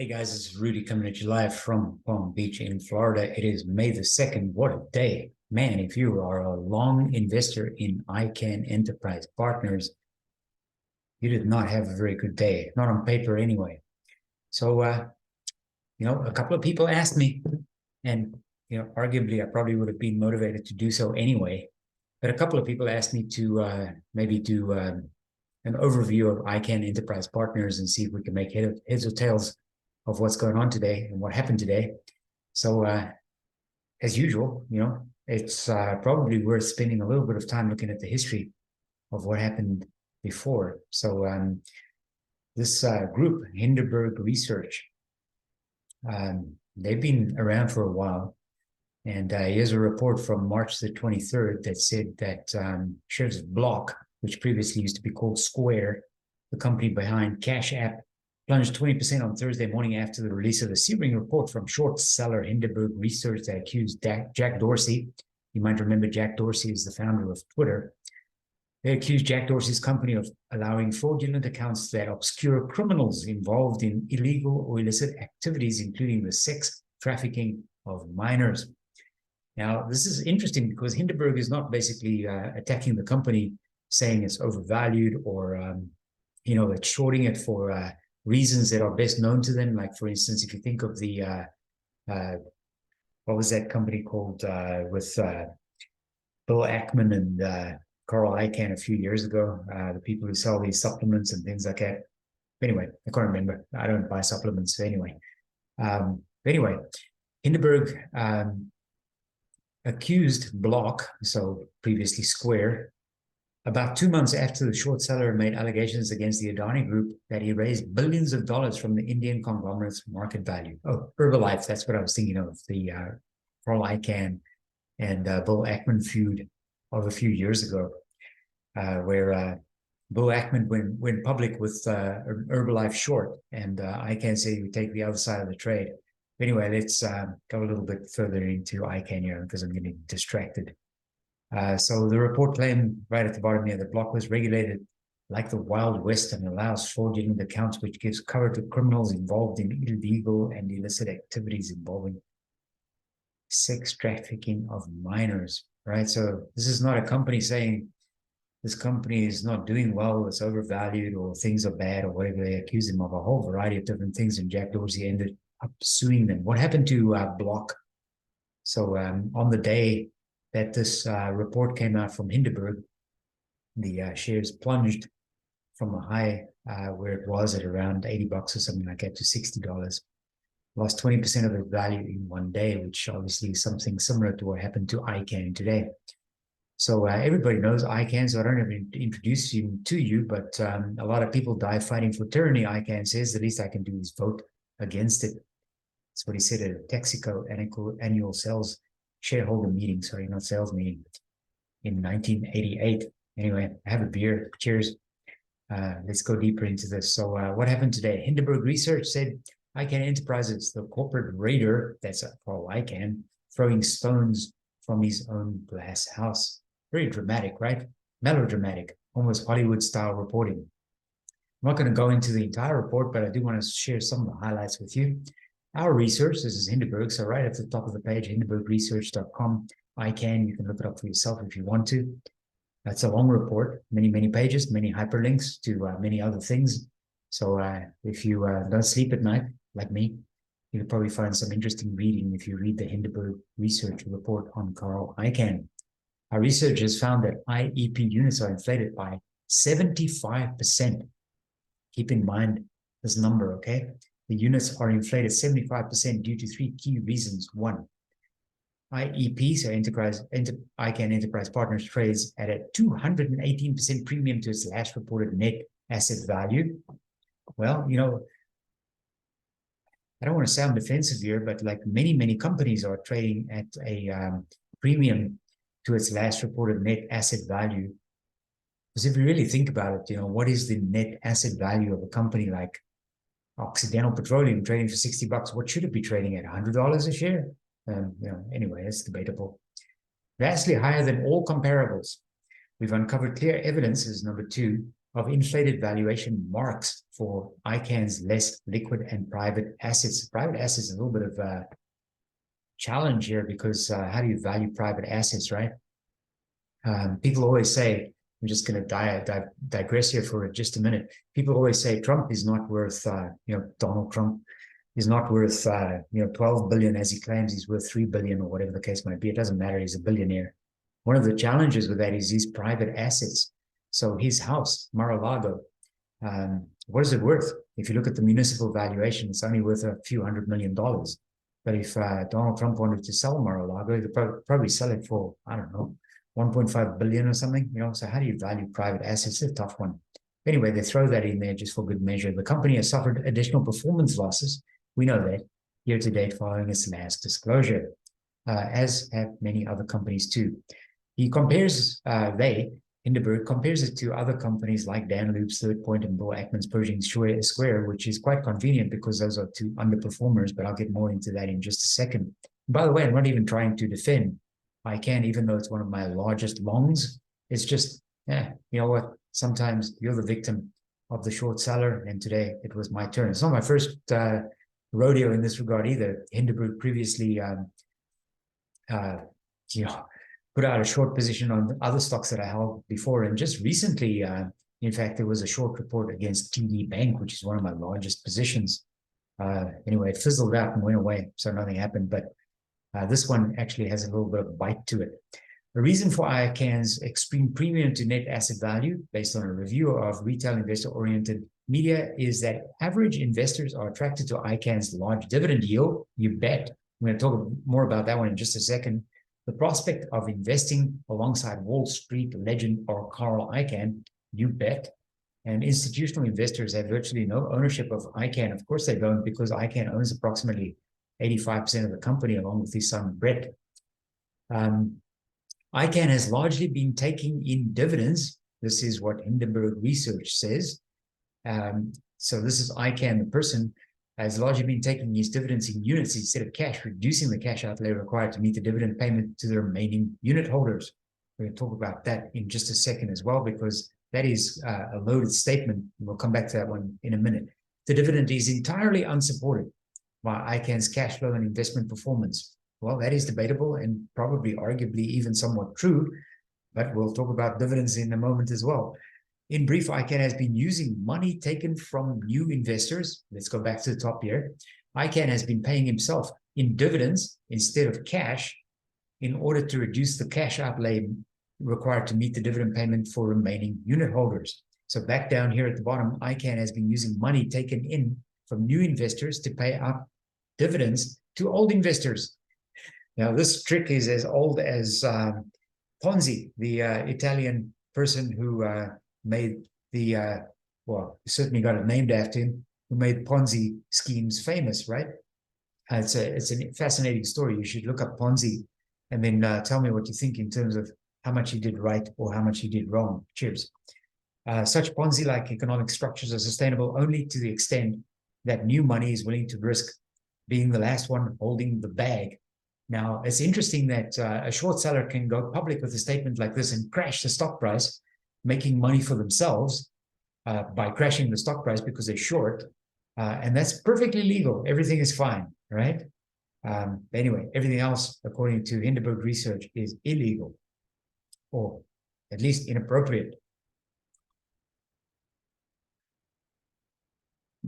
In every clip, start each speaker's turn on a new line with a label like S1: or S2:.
S1: Hey guys, this is Rudy coming at you live from Palm Beach in Florida. It is May the 2nd. What a day. Man, if you are a long investor in Icahn Enterprise Partners, you did not have a very good day, not on paper anyway. So, a couple of people asked me, and, arguably I probably would have been motivated to do so anyway. But a couple of people asked me to maybe do an overview of Icahn Enterprise Partners and see if we can make heads or tails of what's going on today and what happened today. So as usual, it's probably worth spending a little bit of time looking at the history of what happened before. So this group, Hindenburg Research, they've been around for a while. And here's a report from March the 23rd that said that shares of Block, which previously used to be called Square, the company behind Cash App, plunged 20% on Thursday morning after the release of a searing report from short seller Hindenburg Research that accused Jack Dorsey. You might remember Jack Dorsey is the founder of Twitter. They accused Jack Dorsey's company of allowing fraudulent accounts that obscure criminals involved in illegal or illicit activities, including the sex trafficking of minors. Now, this is interesting because Hindenburg is not basically attacking the company, saying it's overvalued or, it's shorting it for reasons that are best known to them. Like, for instance, if you think of the, what was that company called with Bill Ackman and Carl Icahn a few years ago, the people who sell these supplements and things like that. Anyway, I can't remember. I don't buy supplements. So anyway, Hindenburg accused Block, so previously Square, about 2 months after the short seller made allegations against the Adani Group that he raised billions of dollars from the Indian conglomerate's market value. Oh, Herbalife, that's what I was thinking of, the Carl Icahn and Bill Ackman feud of a few years ago, where Bill Ackman went public with Herbalife short, and Icahn said he would take the other side of the trade. Anyway, let's go a little bit further into Icahn here because I'm getting distracted. So the report claimed right at the bottom here that Block was regulated like the Wild West and allows fraudulent accounts, which gives cover to criminals involved in illegal and illicit activities involving sex trafficking of minors, right? So this is not a company saying this company is not doing well, it's overvalued, or things are bad, or whatever. They accuse him of a whole variety of different things, and Jack Dorsey ended up suing them. What happened to Block? So on the day that this report came out from Hindenburg, the shares plunged from a high where it was at around $80 or something like that to $60. Lost 20% of its value in one day, which obviously is something similar to what happened to Icahn today. So everybody knows Icahn, so I don't have to introduce him to you, but a lot of people die fighting for tyranny, Icahn says. The least I can do is vote against it. That's what he said at a Texaco annual sales shareholder meeting, sorry, not sales meeting, in 1988. Anyway, I have a beer. Cheers. Let's go deeper into this. So what happened today? Hindenburg Research said Icahn Enterprises, the corporate raider, that's Carl Icahn, throwing stones from his own glass house. Very dramatic, right? Melodramatic, almost Hollywood-style reporting. I'm not going to go into the entire report, but I do want to share some of the highlights with you. Our research, this is Hindenburg, so right at the top of the page, hindenburgresearch.com. Icahn, you can look it up for yourself if you want to. That's a long report, many pages, many hyperlinks to many other things. So if you don't sleep at night, like me, you'll probably find some interesting reading if you read the Hindenburg Research report on Carl Icahn. Our research has found that IEP units are inflated by 75%. Keep in mind this number, okay? The units are inflated 75% due to three key reasons. One, IEP, so Icahn Enterprise Partners, trades at a 218% premium to its last reported net asset value. Well, I don't want to sound defensive here, but like many companies are trading at a premium to its last reported net asset value. Because if you really think about it, what is the net asset value of a company like Occidental Petroleum trading for $60? What should it be trading at? $100 a share? Anyway, it's debatable. Vastly higher than all comparables. We've uncovered clear evidence, as number two, of inflated valuation marks for Icahn's less liquid and private assets. Private assets is a little bit of a challenge here because how do you value private assets, right? People always say, I'm just going to digress here for just a minute. People always say Trump is not worth, Donald Trump is not worth, 12 billion as he claims he's worth 3 billion or whatever the case might be. It doesn't matter. He's a billionaire. One of the challenges with that is his private assets. So his house, Mar-a-Lago, what is it worth? If you look at the municipal valuation, it's only worth a few $100 million. But if Donald Trump wanted to sell Mar-a-Lago, he'd probably sell it for, I don't know, 1.5 billion or something. So how do you value private assets? It's a tough one. Anyway, they throw that in there just for good measure. The company has suffered additional performance losses. We know that year to date following its last disclosure, as have many other companies too. He compares, Hindenburg compares it to other companies like Dan Loop's Third Point and Bill Ackman's Pershing Square, which is quite convenient because those are two underperformers, but I'll get more into that in just a second. By the way, I'm not even trying to defend Icahn, even though it's one of my largest longs. It's just, you know what? Sometimes you're the victim of the short seller, and today it was my turn. It's not my first rodeo in this regard either. Hindenburg previously, put out a short position on other stocks that I held before. And just recently, in fact, there was a short report against TD Bank, which is one of my largest positions. Anyway, it fizzled out and went away, so nothing happened. But this one actually has a little bit of a bite to it. The reason for Icahn's extreme premium to net asset value, based on a review of retail investor-oriented media, is that average investors are attracted to Icahn's large dividend yield. You bet. I'm going to talk more about that one in just a second. The prospect of investing alongside Wall Street legend or Carl Icahn, you bet. And institutional investors have virtually no ownership of Icahn. Of course they don't, because Icahn owns approximately 85% of the company, along with his son Brett. Icahn has largely been taking in dividends. This is what Hindenburg research says. So this is Icahn, the person, has largely been taking his dividends in units instead of cash, reducing the cash outlay required to meet the dividend payment to the remaining unit holders. We're going to talk about that in just a second as well, because that is a loaded statement. We'll come back to that one in a minute. The dividend is entirely unsupported by Icahn's cash flow and investment performance. Well, that is debatable and probably arguably even somewhat true, but we'll talk about dividends in a moment as well. In brief, Icahn has been using money taken from new investors. Let's go back to the top here. Icahn has been paying himself in dividends instead of cash in order to reduce the cash outlay required to meet the dividend payment for remaining unit holders. So back down here at the bottom, Icahn has been using money taken in from new investors to pay out dividends to old investors. Now, this trick is as old as Ponzi, the Italian person who made the, certainly got it named after him, who made Ponzi schemes famous, right? It's a fascinating story. You should look up Ponzi and then tell me what you think in terms of how much he did right or how much he did wrong. Cheers. Such Ponzi-like economic structures are sustainable only to the extent that new money is willing to risk being the last one holding the bag. Now, it's interesting that a short seller can go public with a statement like this and crash the stock price, making money for themselves by crashing the stock price because they're short. And that's perfectly legal. Everything is fine, right? Anyway, everything else, according to Hindenburg research, is illegal or at least inappropriate.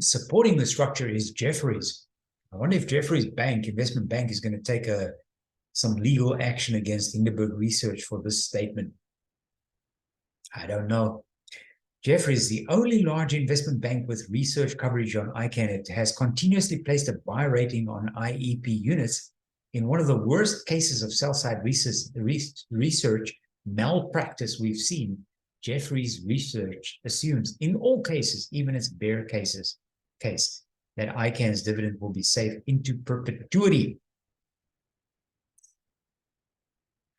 S1: Supporting the structure is Jefferies. I wonder if Jefferies Bank, investment bank, is going to take some legal action against Hindenburg research for this statement. I don't know. Jefferies is the only large investment bank with research coverage on Icahn. It has continuously placed a buy rating on IEP units. In one of the worst cases of sell-side research malpractice we've seen, Jefferies research assumes in all cases, even its bear case, that Icahn's dividend will be safe into perpetuity.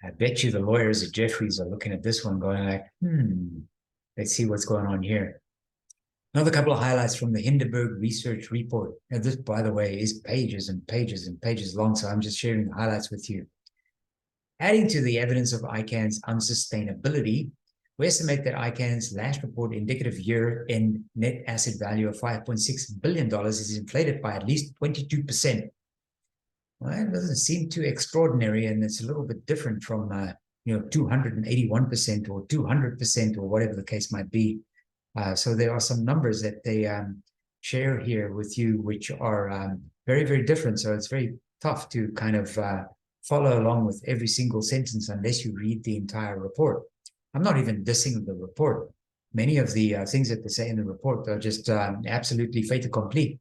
S1: I bet you the lawyers at Jefferies are looking at this one going like, let's see what's going on here. Another couple of highlights from the Hindenburg research report. Now, this, by the way, is pages and pages and pages long, so I'm just sharing the highlights with you. Adding to the evidence of Icahn's unsustainability, We estimate that Icahn's last report indicative year-end net asset value of $5.6 billion is inflated by at least 22%. Well, it doesn't seem too extraordinary, and it's a little bit different from 281% or 200% or whatever the case might be. So there are some numbers that they share here with you, which are very, very different. So it's very tough to kind of follow along with every single sentence unless you read the entire report. I'm not even dissing the report. Many of the things that they say in the report are just absolutely fait accompli.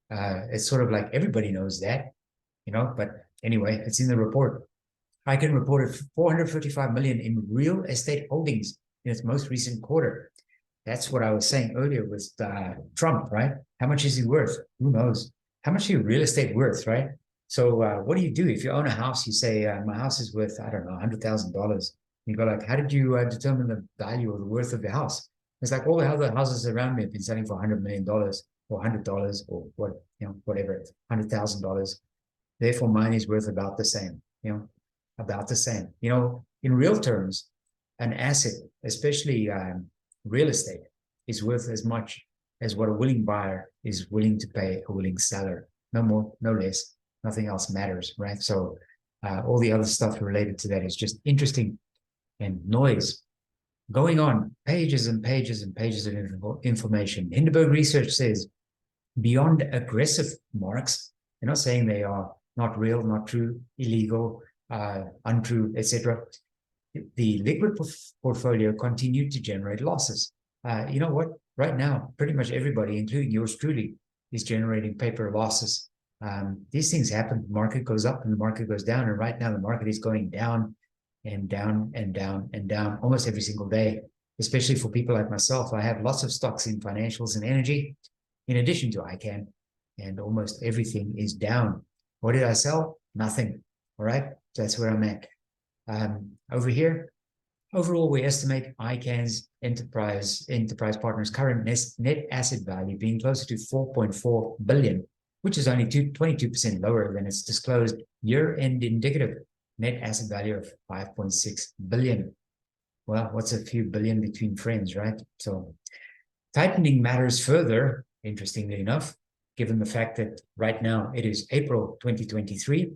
S1: It's sort of like everybody knows that, but anyway, it's in the report. Icahn reported 455 million in real estate holdings in its most recent quarter. That's what I was saying earlier with Trump, right? How much is he worth? Who knows? How much is your real estate worth, right? So what do you do if you own a house? You say, my house is worth, I don't know, $100,000. You go like, how did you determine the value or the worth of the house? It's like all the other houses around me have been selling for $100 million or $100 or what, whatever, $100,000. Therefore, mine is worth about the same, about the same. In real terms, an asset, especially real estate, is worth as much as what a willing buyer is willing to pay a willing seller. No more, no less. Nothing else matters, right? So all the other stuff related to that is just interesting and noise going on, pages and pages and pages of information. Hindenburg research says beyond aggressive marks, they're not saying they are not real, not true, illegal, untrue, etc. The liquid portfolio continued to generate losses. You know what? Right now, pretty much everybody, including yours truly, is generating paper losses. These things happen. The market goes up and the market goes down. And right now, the market is going down and down and down and down almost every single day, especially for people like myself. I have lots of stocks in financials and energy, in addition to Icahn, and almost everything is down. What did I sell? Nothing. All right. So that's where I'm at. Over here, overall, we estimate Icahn's enterprise partners' current net asset value being closer to 4.4 billion, which is only 22% lower than its disclosed year-end indicative net asset value of 5.6 billion. Well, what's a few billion between friends, right? So tightening matters further, interestingly enough, given the fact that right now it is April 2023,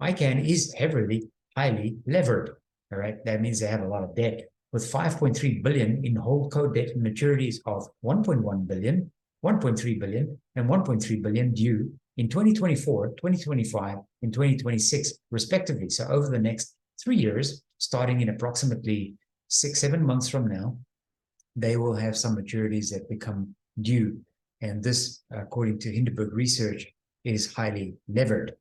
S1: Icahn is highly levered. All right, that means they have a lot of debt, with 5.3 billion in holdco debt and maturities of 1.1 billion, 1.3 billion, and 1.3 billion due in 2024, 2025, and 2026, respectively. So over the next 3 years, starting in approximately 6-7 months from now, they will have some maturities that become due. And this, according to Hindenburg research, is highly levered.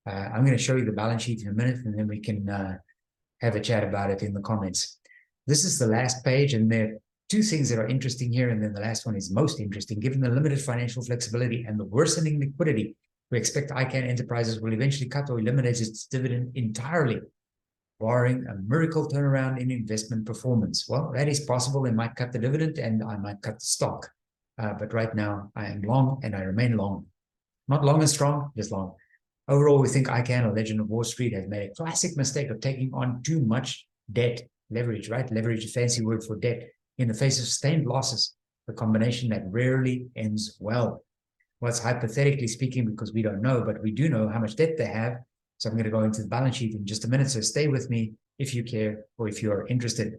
S1: I'm going to show you the balance sheet in a minute, and then we can have a chat about it in the comments. This is the last page, and there are two things that are interesting here, and then the last one is most interesting. Given the limited financial flexibility and the worsening liquidity, we expect Icahn Enterprises will eventually cut or eliminate its dividend entirely, barring a miracle turnaround in investment performance. Well, that is possible. They might cut the dividend, and I might cut the stock. But right now, I am long, and I remain long. Not long and strong, just long. Overall, we think Icahn, a legend of Wall Street, has made a classic mistake of taking on too much debt, leverage, right? Leverage is a fancy word for debt, in the face of sustained losses, a combination that rarely ends well. Well, it's hypothetically speaking, because we don't know, but we do know how much debt they have. So I'm going to go into the balance sheet in just a minute. So stay with me if you care or if you are interested.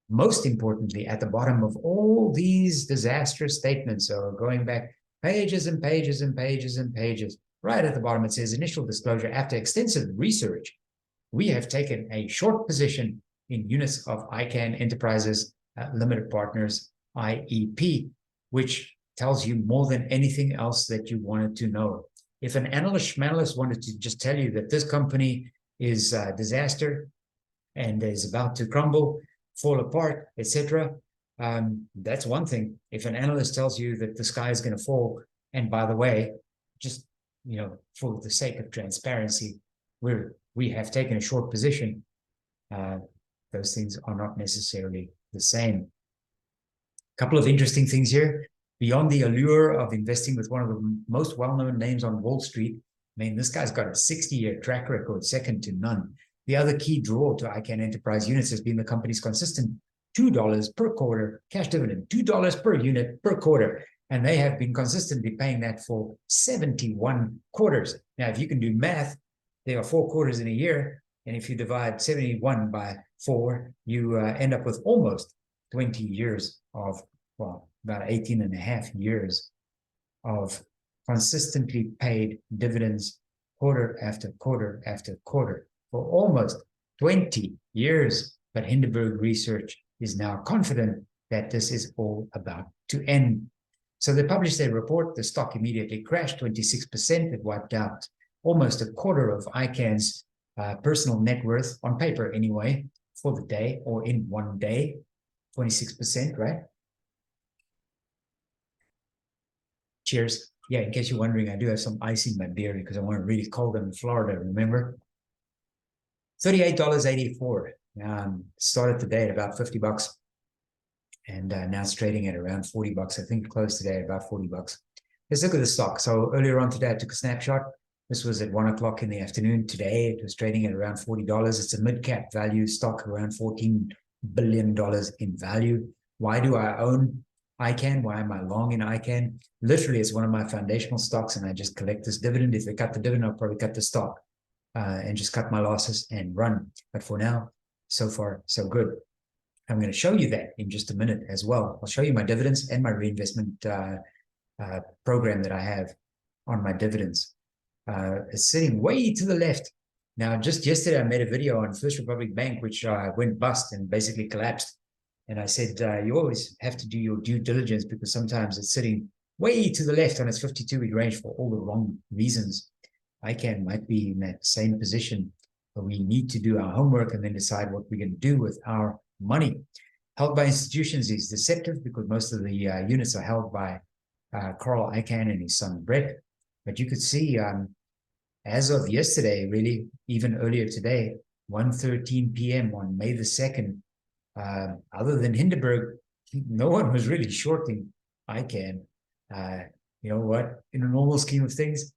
S1: Most importantly, at the bottom of all these disastrous statements, so going back pages and pages and pages and pages, right at the bottom, it says initial disclosure. After extensive research, we have taken a short position in units of Icahn Enterprises Limited Partners, IEP, which tells you more than anything else that you wanted to know. If an analyst wanted to just tell you that this company is a disaster and is about to crumble, fall apart, etc., that's one thing. If an analyst tells you that the sky is going to fall, and by the way, just for the sake of transparency, we have taken a short position. Those things are not necessarily the same. A couple of interesting things here. Beyond the allure of investing with one of the most well-known names on Wall Street, I mean, this guy's got a 60-year track record, second to none. The other key draw to Icahn Enterprise units has been the company's consistent $2 per quarter cash dividend, $2 per unit per quarter. And they have been consistently paying that for 71 quarters. Now, if you can do math, there are 4 quarters in a year. And if you divide 71 by 4, you end up with almost 20 years of, well, about 18 and a half years of consistently paid dividends quarter after quarter after quarter for almost 20 years. But Hindenburg Research is now confident that this is all about to end. So they published their report. The stock immediately crashed 26%. It wiped out almost a quarter of Icahn's personal net worth, on paper anyway, for the day, or in one day, 26%, right? Cheers. Yeah, in case you're wondering, I do have some ice in my beer because I want it really cold in Florida, remember? $38.84. Started today at about 50 bucks. And now it's trading at around 40 bucks. I think it closed today at about 40 bucks. Let's look at the stock. So earlier on today, I took a snapshot. This was at 1 o'clock in the afternoon. Today, it was trading at around $40. It's a mid-cap value stock, around $14 billion in value. Why do I own Icahn? Why am I long in Icahn? Literally, it's one of my foundational stocks, and I just collect this dividend. If they cut the dividend, I'll probably cut the stock and just cut my losses and run. But for now, so far, so good. I'm going to show you that in just a minute as well. I'll show you my dividends and my reinvestment program that I have on my dividends. It's sitting way to the left. Now, just yesterday, I made a video on First Republic Bank, which went bust and basically collapsed. And I said, you always have to do your due diligence because sometimes it's sitting way to the left on its 52-week range for all the wrong reasons. Icahn might be in that same position, but we need to do our homework and then decide what we're going to do with our money. Held by institutions is deceptive because most of the units are held by Carl Icahn and his son Brett. But you could see as of yesterday, really, even earlier today, 1:13 p.m. on May the 2nd, other than Hindenburg, no one was really shorting Icahn. You know what? In a normal scheme of things,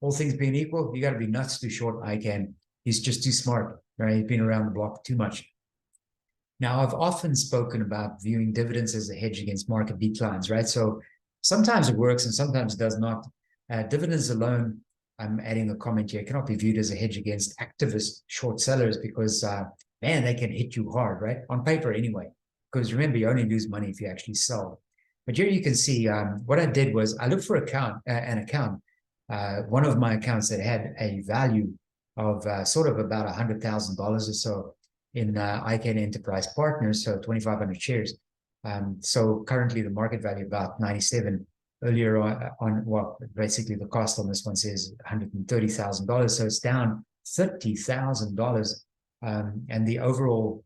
S1: all things being equal, you got to be nuts to short Icahn. He's just too smart, right? He's been around the block too much. Now, I've often spoken about viewing dividends as a hedge against market declines, right? So sometimes it works and sometimes it does not. Dividends alone, I'm adding a comment here, cannot be viewed as a hedge against activist short sellers because, man, they can hit you hard, right? On paper anyway, because remember, you only lose money if you actually sell. But here you can see what I did was I looked for an account, one of my accounts that had a value of sort of about $100,000 or so in Icahn Enterprise Partners, so 2,500 shares. So currently the market value about 97. Earlier on, well, basically the cost on this one says $130,000, so it's down $30,000, and the overall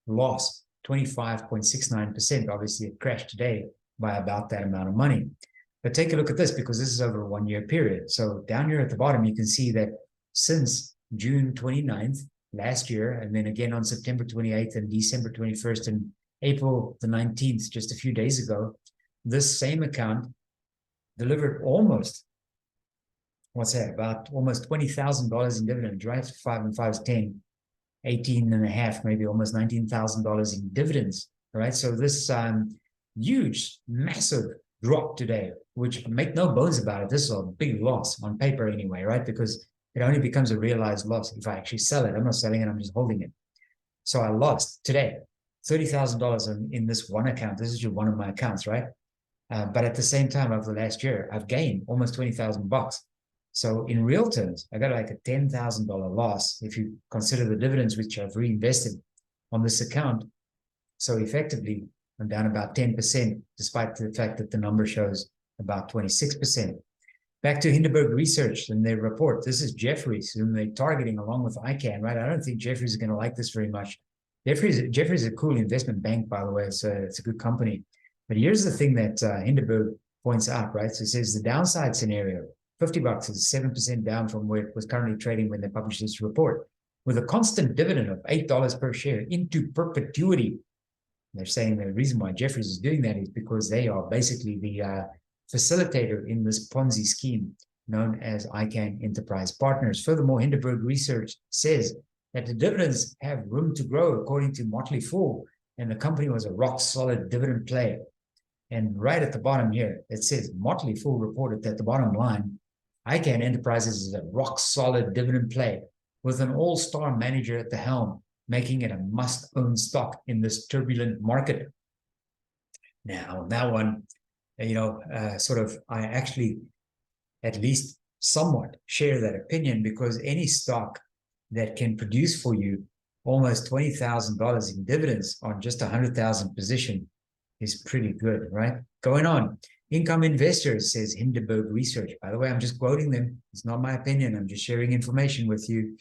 S1: loss 25.69%. Obviously, it crashed today by about that amount of money. But take a look at this because this is over a 1-year period. So down here at the bottom, you can see that since June 29th last year, and then again on September 28th and December 21st and April the 19th, just a few days ago, this same account delivered almost, what's that, about almost $20,000 in dividends, right? 5 and 5 is 10, 18 and a half, maybe almost $19,000 in dividends, right? So this huge, massive drop today, which make no bones about it, this is a big loss on paper anyway, right? Because it only becomes a realized loss if I actually sell it. I'm not selling it, I'm just holding it. So I lost today $30,000 in this one account. This is just one of my accounts, right? But at the same time, over the last year, I've gained almost 20,000 bucks. So in real terms, I got like a $10,000 loss if you consider the dividends which I've reinvested on this account. So effectively, I'm down about 10%, despite the fact that the number shows about 26%. Back to Hindenburg Research and their report. This is Jefferies, whom they're targeting along with Icahn, right? I don't think Jefferies is going to like this very much. Jefferies is a cool investment bank, by the way. It's a good company. But here's the thing that Hindenburg points out, right? So it says the downside scenario, 50 bucks is 7% down from where it was currently trading when they published this report. With a constant dividend of $8 per share into perpetuity. They're saying the reason why Jefferies is doing that is because they are basically the facilitator in this Ponzi scheme known as Icahn Enterprise Partners. Furthermore, Hindenburg Research says that the dividends have room to grow according to Motley Fool, and the company was a rock solid dividend play. And right at the bottom here, it says Motley Fool reported that the bottom line, Icahn Enterprises is a rock solid dividend play with an all-star manager at the helm, making it a must-own stock in this turbulent market. Now, that one, I actually at least somewhat share that opinion, because any stock that can produce for you almost $20,000 in dividends on just 100,000 position is pretty good, right? Going on. Income investors, says Hindenburg Research. By the way, I'm just quoting them. It's not my opinion. I'm just sharing information with you.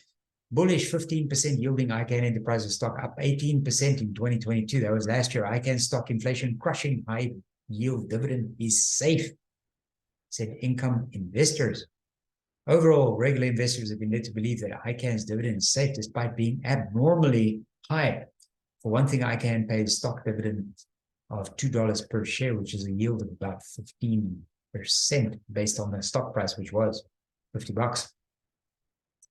S1: Bullish 15% yielding Icahn Enterprises stock, up 18% in 2022. That was last year. Icahn stock inflation crushing high yield dividend is safe, said income investors. Overall, regular investors have been led to believe that Icahn's dividend is safe despite being abnormally high. For one thing, Icahn paid stock dividend of $2 per share, which is a yield of about 15% based on the stock price, which was $50.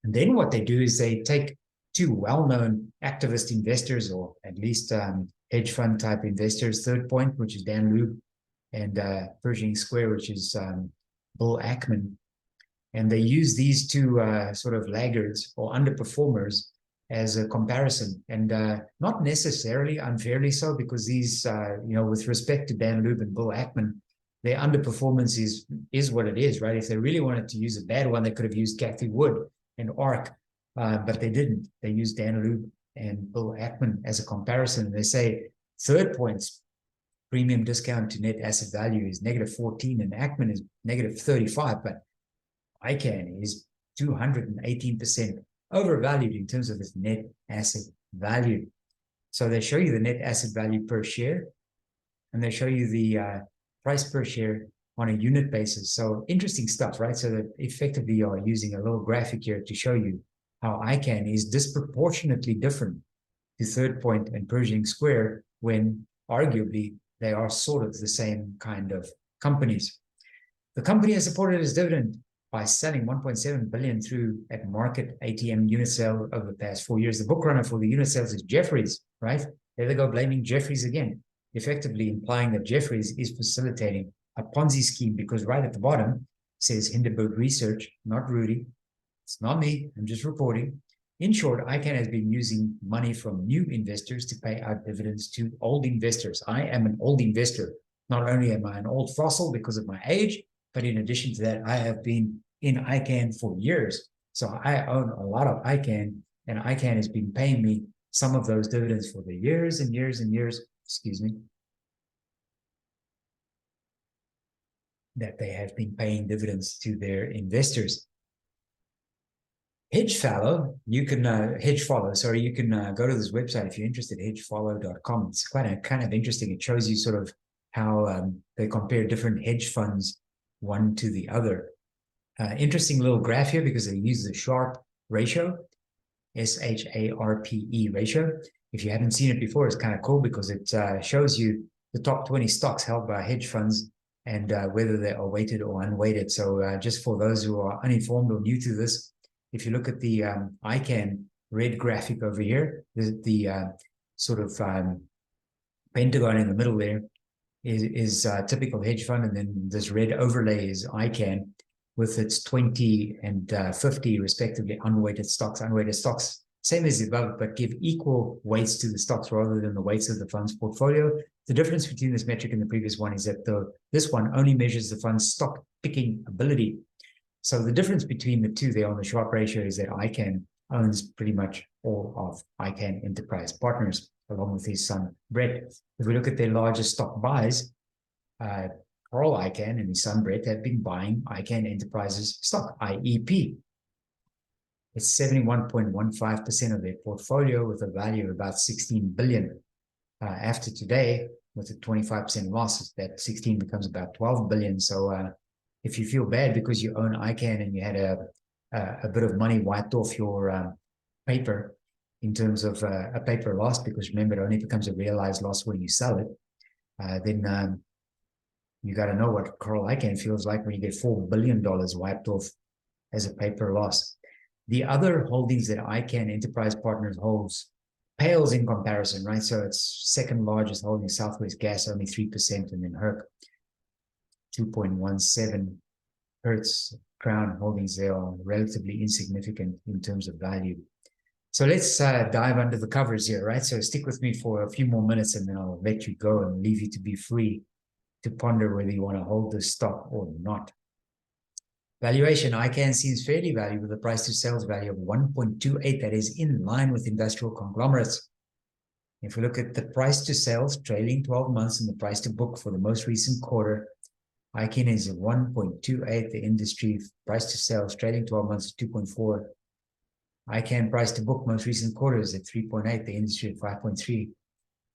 S1: And then what they do is they take two well-known activist investors, or at least hedge fund type investors, Third Point, which is Dan Lube, and Pershing Square, which is Bill Ackman. And they use these two sort of laggards or underperformers as a comparison, and not necessarily unfairly so, because these, with respect to Dan Lube and Bill Ackman, their underperformance is what it is, right? If they really wanted to use a bad one, they could have used Cathie Wood and ARK, but they didn't. They used Dan Lube and Bill Ackman as a comparison. They say Third Point's premium discount to net asset value is -14, and Ackman is -35, but Icahn is 218% overvalued in terms of its net asset value. So they show you the net asset value per share, and they show you the price per share on a unit basis. So interesting stuff, right? So that effectively you're using a little graphic here to show you how Icahn is disproportionately different to Third Point and Pershing Square, when arguably they are sort of the same kind of companies. The company has supported its dividend by selling 1.7 billion through at market ATM unit sale over the past 4 years. The book runner for the unit sales is Jefferies, right? There they go, blaming Jefferies again, effectively implying that Jefferies is facilitating a Ponzi scheme, because right at the bottom says Hindenburg Research, not Rudy. It's not me. I'm just reporting. In short, Icahn has been using money from new investors to pay out dividends to old investors. I am an old investor. Not only am I an old fossil because of my age, but in addition to that, I have been in Icahn for years. So I own a lot of Icahn, and Icahn has been paying me some of those dividends for the years and years and years, that they have been paying dividends to their investors. Hedge Follow, you can go to this website if you're interested, hedgefollow.com. It's quite kind of interesting. It shows you sort of how they compare different hedge funds one to the other. Interesting little graph here, because they use the Sharpe ratio, SHARPE ratio. If you haven't seen it before, it's kind of cool, because it shows you the top 20 stocks held by hedge funds and whether they are weighted or unweighted. So just for those who are uninformed or new to this, if you look at the Icahn red graphic over here, the sort of pentagon in the middle there is a typical hedge fund, and then this red overlay is Icahn with its 20 and 50 respectively unweighted stocks. Unweighted stocks, same as the above, but give equal weights to the stocks rather than the weights of the fund's portfolio. The difference between this metric and the previous one is that this one only measures the fund's stock picking ability. So the difference between the two there on the Sharpe ratio is that Icahn owns pretty much all of Icahn Enterprise Partners, along with his son, Brett. If we look at their largest stock buys, Carl Icahn and his son, Brett, have been buying Icahn Enterprises stock, IEP. It's 71.15% of their portfolio, with a value of about 16 billion. After today, with a 25% loss, that 16 becomes about 12 billion. So if you feel bad because you own Icahn and you had a bit of money wiped off your paper in terms of a paper loss, because remember, it only becomes a realized loss when you sell it, then you got to know what Carl Icahn feels like when you get $4 billion wiped off as a paper loss. The other holdings that Icahn Enterprise Partners holds pales in comparison, right? So it's second largest holding, Southwest Gas, only 3%, and then Herc, 2.17. Hertz, Crown holdings, they are relatively insignificant in terms of value. So let's dive under the covers here, right? So stick with me for a few more minutes and then I'll let you go and leave you to be free to ponder whether you want to hold this stock or not. Valuation, Icahn seems fairly valued with a price to sales value of 1.28. That is in line with industrial conglomerates. If we look at the price to sales trailing 12 months and the price to book for the most recent quarter, Icahn is at 1.28. The industry price to sales trailing 12 months is 2.4. Icahn price to book most recent quarter is at 3.8. The industry at 5.3.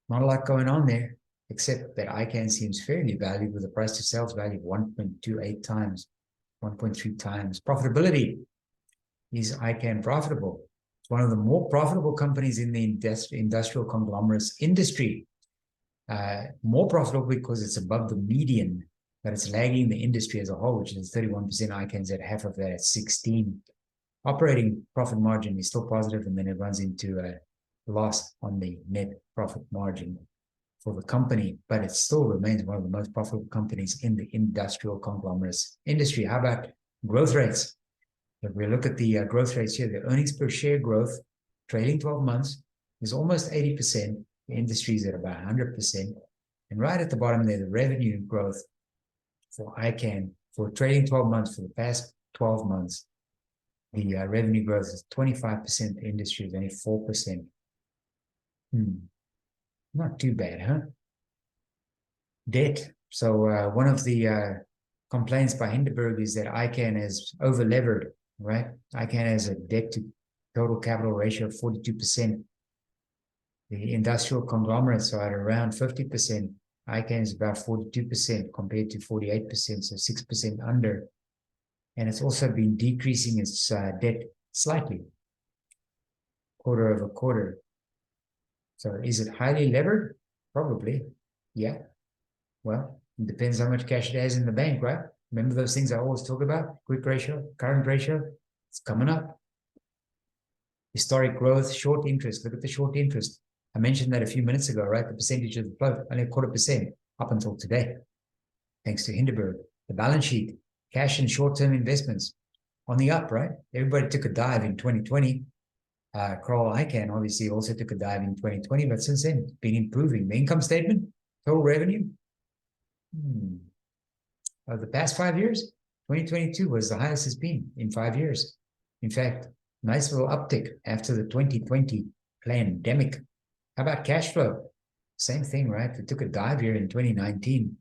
S1: Not a lot going on there, except that Icahn seems fairly valued with a price to sales value of 1.28 times. 1.3 times. Profitability. Is Icahn profitable? It's one of the more profitable companies in the industrial conglomerates industry. More profitable because it's above the median, but it's lagging the industry as a whole, which is 31%. Icahn's at half of that at 16. Operating profit margin is still positive, and then it runs into a loss on the net profit margin for the company, but it still remains one of the most profitable companies in the industrial conglomerates industry. How about growth rates? If we look at the growth rates here, the earnings per share growth trailing 12 months is almost 80%. The industry is at about 100%. And right at the bottom there, the revenue growth for Icahn for trailing 12 months, for the past 12 months, the revenue growth is 25%. The industry is only 4%. Not too bad, huh? Debt. So one of the complaints by Hindenburg is that Icahn is over-levered, right? Icahn has a debt to total capital ratio of 42%. The industrial conglomerates are at around 50%. Icahn is about 42% compared to 48%, so 6% under. And it's also been decreasing its debt slightly, quarter over quarter. So is it highly levered? Probably. Yeah. Well, it depends how much cash it has in the bank, right? Remember those things I always talk about? Quick ratio, current ratio. It's coming up. Historic growth, short interest. Look at the short interest. I mentioned that a few minutes ago, right? The percentage of the float, only 0.25% up until today, thanks to Hindenburg. The balance sheet, cash and short-term investments on the up, right? Everybody took a dive in 2020. Carl Icahn obviously also took a dive in 2020, but since then, it's been improving. The income statement, total revenue. Of the past 5 years, 2022 was the highest it's been in 5 years. In fact, nice little uptick after the 2020 pandemic. How about cash flow? Same thing, right? We took a dive here in 2019,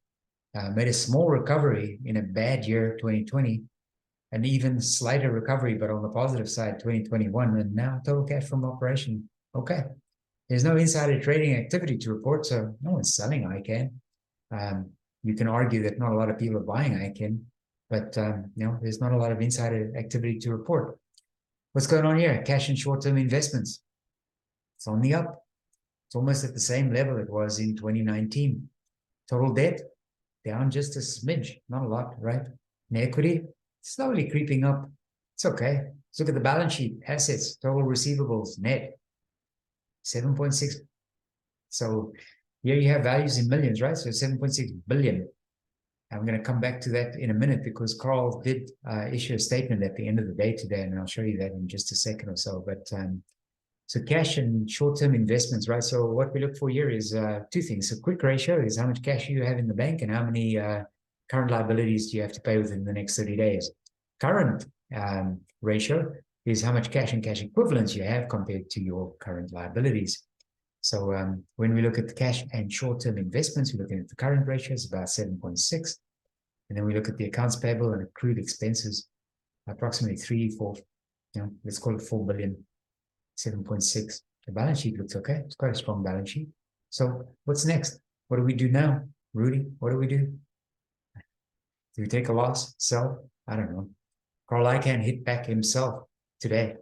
S1: made a small recovery in a bad year, 2020, an even slighter recovery, but on the positive side, 2021, and now total cash from operation. Okay. There's no insider trading activity to report, so no one's selling Icahn. You can argue that not a lot of people are buying Icahn, but there's not a lot of insider activity to report. What's going on here? Cash and short-term investments. It's on the up. It's almost at the same level it was in 2019. Total debt, down just a smidge, not a lot, right? And equity, slowly creeping up. It's okay. Let's look at the balance sheet. Assets, total receivables, net, 7.6. So here you have values in millions, right? So 7.6 billion. I'm going to come back to that in a minute because Carl did issue a statement at the end of the day today, and I'll show you that in just a second or so. But so cash and short-term investments, right? So what we look for here is two things. So quick ratio is how much cash you have in the bank and how many current liabilities do you have to pay within the next 30 days. Current ratio is how much cash and cash equivalents you have compared to your current liabilities. So when we look at the cash and short-term investments, we're looking at the current ratio is about 7.6. And then we look at the accounts payable and accrued expenses, approximately 3-4, let's call it 4 billion, 7.6. The balance sheet looks okay. It's quite a strong balance sheet. So what's next? What do we do now? Rudy, what do we do? Do we take a loss? Sell? I don't know. Carl Icahn hit back himself today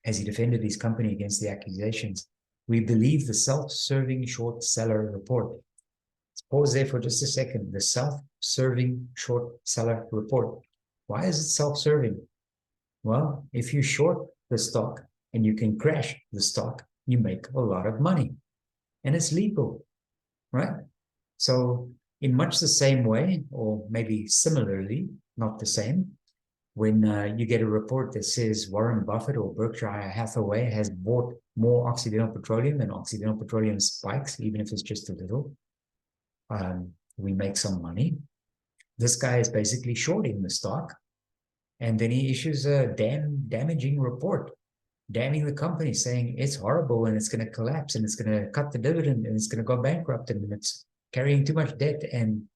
S1: as he defended his company against the accusations. We believe the self-serving short seller report. Let's pause there for just a second. The self-serving short seller report. Why is it self-serving? Well, if you short the stock and you can crash the stock, you make a lot of money, and it's legal, right? So in much the same way, or maybe similarly, not the same, when you get a report that says Warren Buffett or Berkshire Hathaway has bought more Occidental Petroleum and Occidental Petroleum spikes, even if it's just a little, we make some money. This guy is basically shorting the stock, and then he issues a damaging report, damning the company, saying it's horrible and it's going to collapse and it's going to cut the dividend and it's going to go bankrupt and it's carrying too much debt and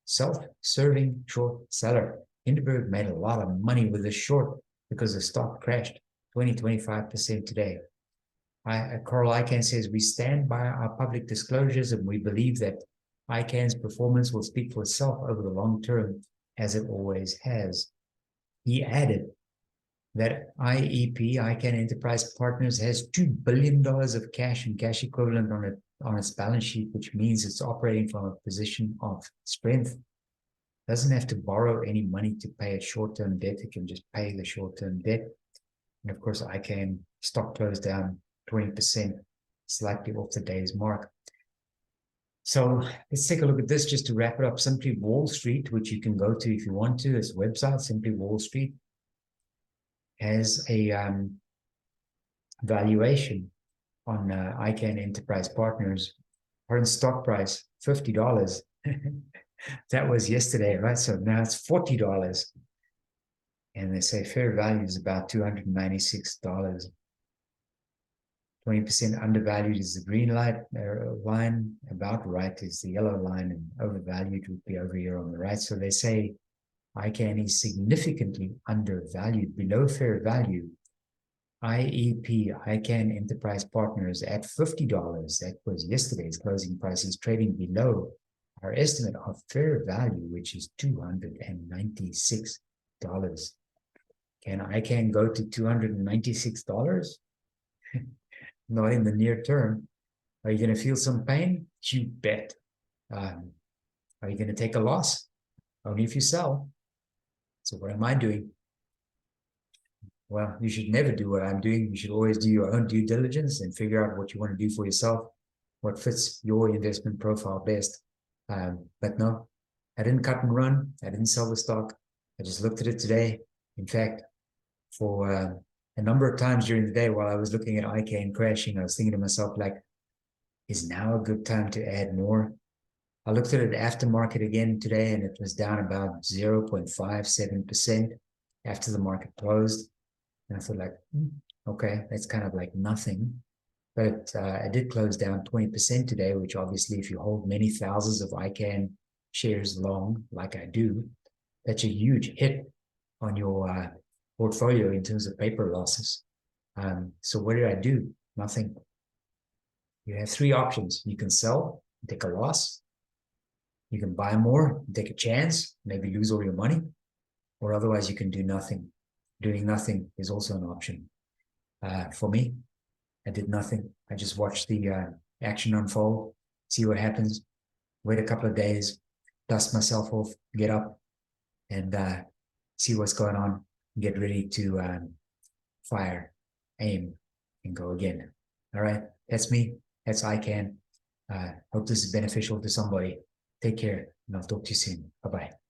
S1: self-serving short seller. Hindenburg made a lot of money with this short because the stock crashed 20-25% today. Carl Icahn says, we stand by our public disclosures and we believe that Icahn's performance will speak for itself over the long term, as it always has. He added that IEP, Icahn Enterprise Partners, has $2 billion of cash and cash equivalent on its balance sheet, which means it's operating from a position of strength. Doesn't have to borrow any money to pay its short-term debt. It can just pay the short-term debt. And of course, Icahn stock closed down 20%, slightly off the day's mark. So let's take a look at this just to wrap it up. Simply Wall Street, which you can go to if you want to, its website, Simply Wall Street, has a valuation on Icahn Enterprise Partners. Current stock price, $50. That was yesterday, right? So now it's $40. And they say fair value is about $296. 20% undervalued is the green line, about right is the yellow line, and overvalued would be over here on the right. So they say Icahn is significantly undervalued, below fair value. IEP, Icahn Enterprise Partners, at $50. That was yesterday's closing price, is trading below our estimate of fair value, which is $296. Can Icahn go to $296? Not in the near term. Are you going to feel some pain? You bet. Are you going to take a loss? Only if you sell. So what am I doing? Well, you should never do what I'm doing. You should always do your own due diligence and figure out what you want to do for yourself, what fits your investment profile best. But no, I didn't cut and run. I didn't sell the stock. I just looked at it today. In fact, for a number of times during the day while I was looking at Icahn crashing, I was thinking to myself, like, is now a good time to add more? I looked at it aftermarket again today, and it was down about 0.57% after the market closed. And I thought, like, okay, that's kind of like nothing. But I did close down 20% today, which obviously, if you hold many thousands of Icahn shares long, like I do, that's a huge hit on your portfolio in terms of paper losses. So what did I do? Nothing. You have three options. You can sell, take a loss. You can buy more, take a chance, maybe lose all your money, or otherwise you can do nothing. Doing nothing is also an option. For me, I did nothing. I just watched the action unfold, see what happens, wait a couple of days, dust myself off, get up, and see what's going on, get ready to fire, aim, and go again. All right, that's me. That's Icahn. Hope this is beneficial to somebody. Take care, and I'll talk to you soon. Bye-bye.